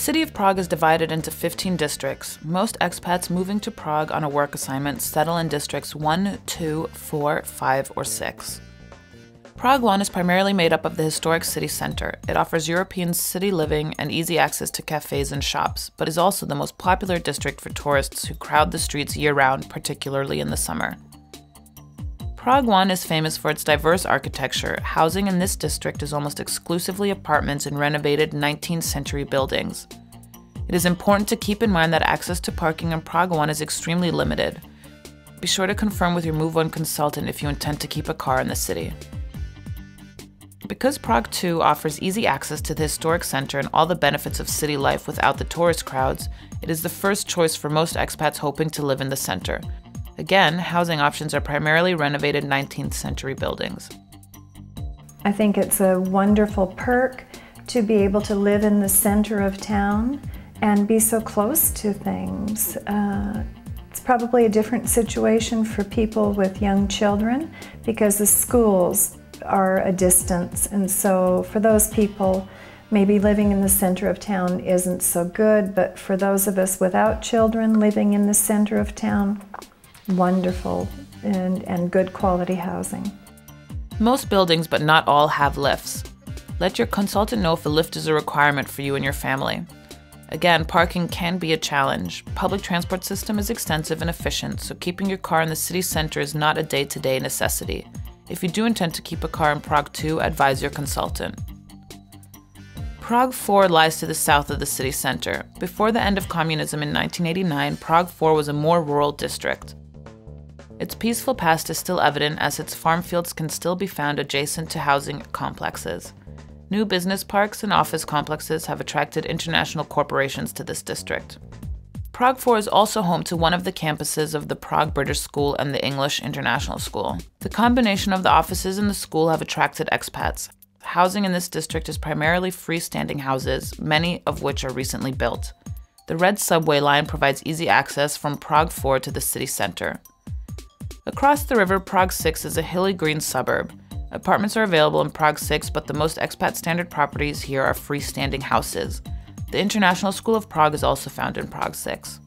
city of Prague is divided into 15 districts. Most expats moving to Prague on a work assignment settle in districts 1, 2, 4, 5, or 6. Prague 1 is primarily made up of the historic city center. It offers European city living and easy access to cafes and shops, but is also the most popular district for tourists who crowd the streets year-round, particularly in the summer. Prague 1 is famous for its diverse architecture. Housing in this district is almost exclusively apartments in renovated 19th century buildings. It is important to keep in mind that access to parking in Prague 1 is extremely limited. Be sure to confirm with your Move 1 consultant if you intend to keep a car in the city. Because Prague 2 offers easy access to the historic center and all the benefits of city life without the tourist crowds, it is the first choice for most expats hoping to live in the center. Again, housing options are primarily renovated 19th century buildings. I think it's a wonderful perk to be able to live in the center of town and be so close to things. It's probably a different situation for people with young children because the schools are a distance, and so for those people, maybe living in the center of town isn't so good, but for those of us without children living in the center of town, wonderful and good quality housing. Most buildings, but not all, have lifts. Let your consultant know if a lift is a requirement for you and your family. Again, parking can be a challenge. Public transport system is extensive and efficient, so keeping your car in the city center is not a day-to-day necessity. If you do intend to keep a car in Prague 2, advise your consultant. Prague 4 lies to the south of the city center. Before the end of communism in 1989, Prague 4 was a more rural district. Its peaceful past is still evident as its farm fields can still be found adjacent to housing complexes. New business parks and office complexes have attracted international corporations to this district. Prague 4 is also home to one of the campuses of the Prague British School and the English International School. The combination of the offices and the school have attracted expats. Housing in this district is primarily freestanding houses, many of which are recently built. The red subway line provides easy access from Prague 4 to the city center. Across the river, Prague 6 is a hilly green suburb. Apartments are available in Prague 6, but the most expat standard properties here are freestanding houses. The International School of Prague is also found in Prague 6.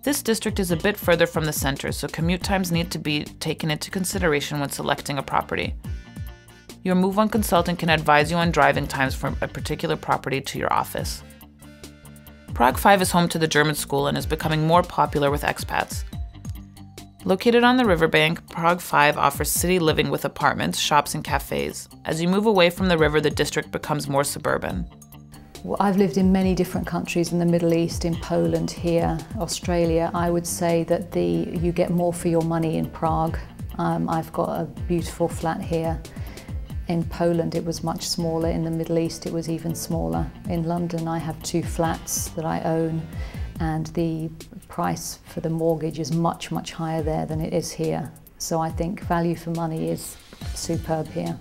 This district is a bit further from the center, so commute times need to be taken into consideration when selecting a property. Your Move 1 consultant can advise you on driving times from a particular property to your office. Prague 5 is home to the German school and is becoming more popular with expats. Located on the riverbank, Prague 5 offers city living with apartments, shops, and cafes. As you move away from the river, the district becomes more suburban. Well, I've lived in many different countries in the Middle East, in Poland, here, Australia. I would say that you get more for your money in Prague. I've got a beautiful flat here. In Poland it was much smaller, in the Middle East it was even smaller. In London I have 2 flats that I own, and the price for the mortgage is much, much higher there than it is here. So I think value for money is superb here.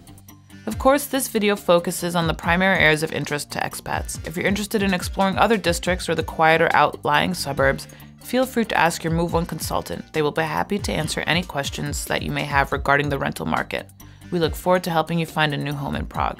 Of course, this video focuses on the primary areas of interest to expats. If you're interested in exploring other districts or the quieter outlying suburbs, feel free to ask your Move 1 consultant. They will be happy to answer any questions that you may have regarding the rental market. We look forward to helping you find a new home in Prague.